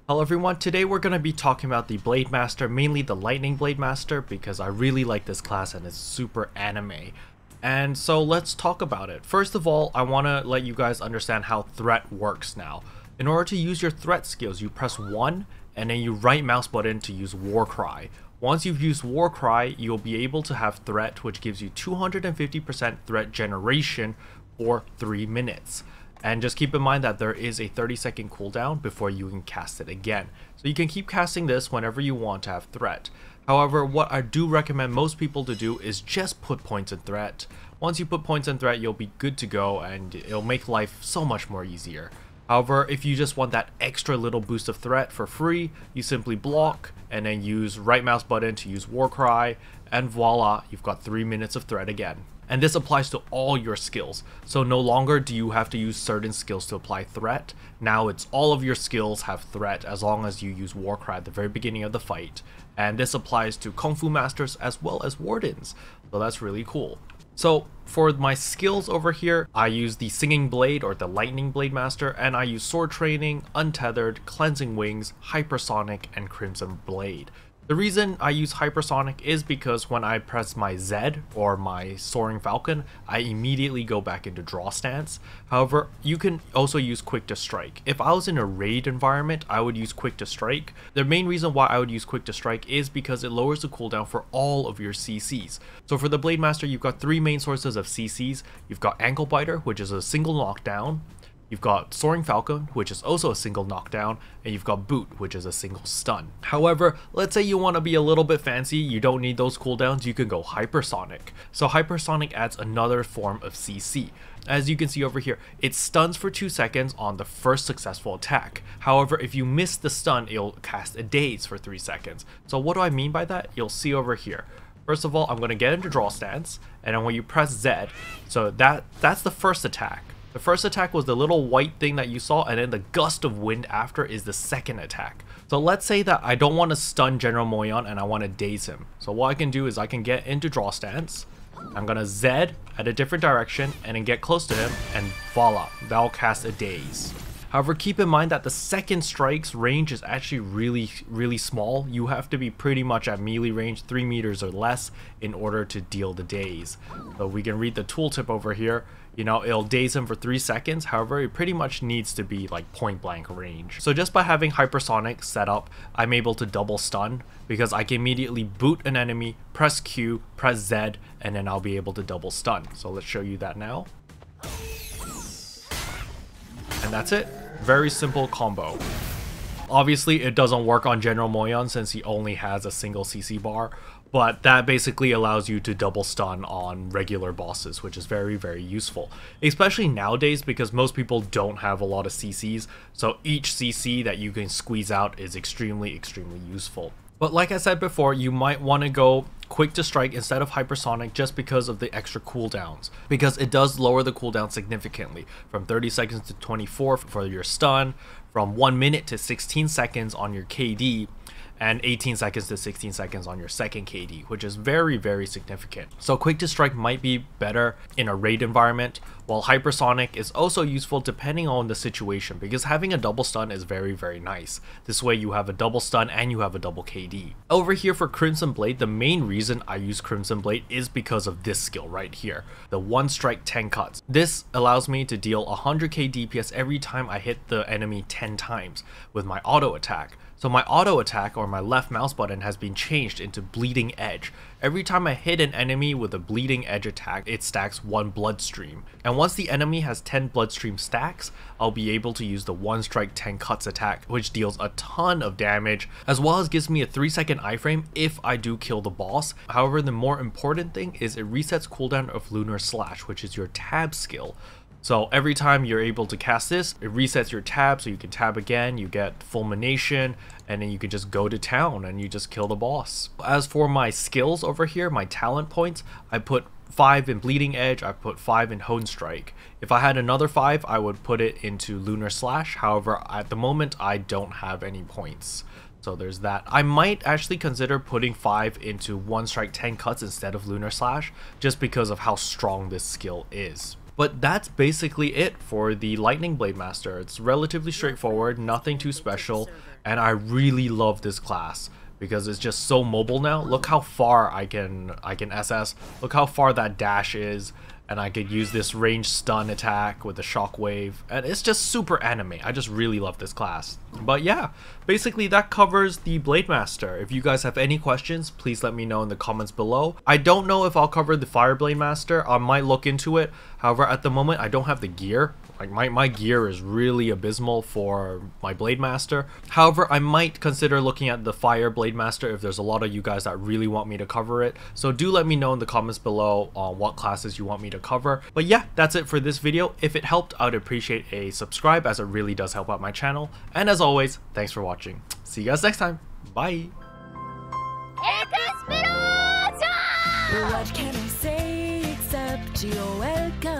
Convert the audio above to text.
Hello everyone, today we're going to be talking about the Blade Master, mainly the Lightning Blade Master, because I really like this class and it's super anime. And so let's talk about it. First of all, I want to let you guys understand how threat works now. In order to use your threat skills, you press 1 and then you right mouse button to use War Cry. Once you've used War Cry, you'll be able to have threat, which gives you 250% threat generation for 3 minutes. And just keep in mind that there is a 30-second cooldown before you can cast it again. So you can keep casting this whenever you want to have threat. However, what I do recommend most people to do is just put points in threat. Once you put points in threat, you'll be good to go and it'll make life so much more easier. However, if you just want that extra little boost of threat for free, you simply block and then use right mouse button to use War Cry, and voila, you've got 3 minutes of threat again. And this applies to all your skills, so no longer do you have to use certain skills to apply threat. Now it's all of your skills have threat as long as you use War Cry at the very beginning of the fight. And this applies to Kung Fu Masters as well as Wardens, so that's really cool. So for my skills over here, I use the Singing Blade or the Lightning Blade Master, and I use Sword Training, Untethered, Cleansing Wings, Hypersonic, and Crimson Blade. The reason I use Hypersonic is because when I press my Z or my Soaring Falcon, I immediately go back into draw stance. However, you can also use Quick to Strike. If I was in a raid environment, I would use Quick to Strike. The main reason why I would use Quick to Strike is because it lowers the cooldown for all of your CCs. So for the Blade Master, you've got 3 main sources of CCs. You've got Ankle Biter, which is a single knockdown. You've got Soaring Falcon, which is also a single knockdown, and you've got Boot, which is a single stun. However, let's say you want to be a little bit fancy, you don't need those cooldowns, you can go Hypersonic. So Hypersonic adds another form of CC. As you can see over here, it stuns for 2 seconds on the first successful attack. However, if you miss the stun, it'll cast a daze for 3 seconds. So what do I mean by that? You'll see over here. First of all, I'm going to get into draw stance, and then when you press Z, so that's the first attack. The first attack was the little white thing that you saw, and then the gust of wind after is the second attack. So let's say that I don't want to stun General Moyon and I want to daze him. So what I can do is I can get into draw stance. I'm going to Z at a different direction and then get close to him, and voila, that'll cast a daze. However, keep in mind that the second strike's range is actually really small. You have to be pretty much at melee range, 3 meters or less, in order to deal the daze. So we can read the tooltip over here. You know, it'll daze him for 3 seconds. However, it pretty much needs to be like point blank range. So just by having Hypersonic set up, I'm able to double stun because I can immediately boot an enemy, press Q, press Z, and then I'll be able to double stun. So let's show you that now. And that's it. Very simple combo. Obviously, it doesn't work on General Moyon since he only has a single CC bar, but that basically allows you to double stun on regular bosses, which is very useful. Especially nowadays because most people don't have a lot of CCs, so each CC that you can squeeze out is extremely useful. But like I said before, you might want to go Quick to Strike instead of Hypersonic just because of the extra cooldowns. Because it does lower the cooldown significantly, from 30 seconds to 24 for your stun, from 1 minute to 16 seconds on your KD, and 18 seconds to 16 seconds on your second KD, which is very significant. So Quick to Strike might be better in a raid environment, while Hypersonic is also useful depending on the situation, because having a double stun is very nice. This way you have a double stun and you have a double KD. Over here for Crimson Blade, the main reason I use Crimson Blade is because of this skill right here, the 1 strike 10 cuts. This allows me to deal 100k DPS every time I hit the enemy 10 times with my auto attack. So my auto attack, or my left mouse button, has been changed into Bleeding Edge. Every time I hit an enemy with a Bleeding Edge attack, it stacks 1 bloodstream. And once the enemy has 10 bloodstream stacks, I'll be able to use the 1 strike 10 cuts attack, which deals a ton of damage, as well as gives me a 3-second iframe if I do kill the boss. However, the more important thing is it resets cooldown of Lunar Slash, which is your tab skill. So every time you're able to cast this, it resets your tab, so you can tab again, you get fulmination, and then you can just go to town and you just kill the boss. As for my skills over here, my talent points, I put 5 in Bleeding Edge, I put 5 in Hone Strike. If I had another 5, I would put it into Lunar Slash. However, at the moment, I don't have any points. So there's that. I might actually consider putting 5 into 1 strike 10 cuts instead of Lunar Slash, just because of how strong this skill is. But that's basically it for the Lightning Blade Master. It's relatively straightforward, nothing too special, and I really love this class because it's just so mobile now. Look how far I can SS. Look how far that dash is, and I could use this ranged stun attack with the shockwave, and it's just super anime. I just really love this class. But yeah, basically that covers the Blade Master. If you guys have any questions, please let me know in the comments below. I don't know if I'll cover the Fire Blade Master. I might look into it. However, at the moment I don't have the gear. Like my gear is really abysmal for my Blade Master. However, I might consider looking at the Fire Blade Master if there's a lot of you guys that really want me to cover it. So do let me know in the comments below on what classes you want me to cover. But yeah, that's it for this video. If it helped, I would appreciate a subscribe as it really does help out my channel. And as always, thanks for watching. See you guys next time. Bye! What can I say except you're welcome?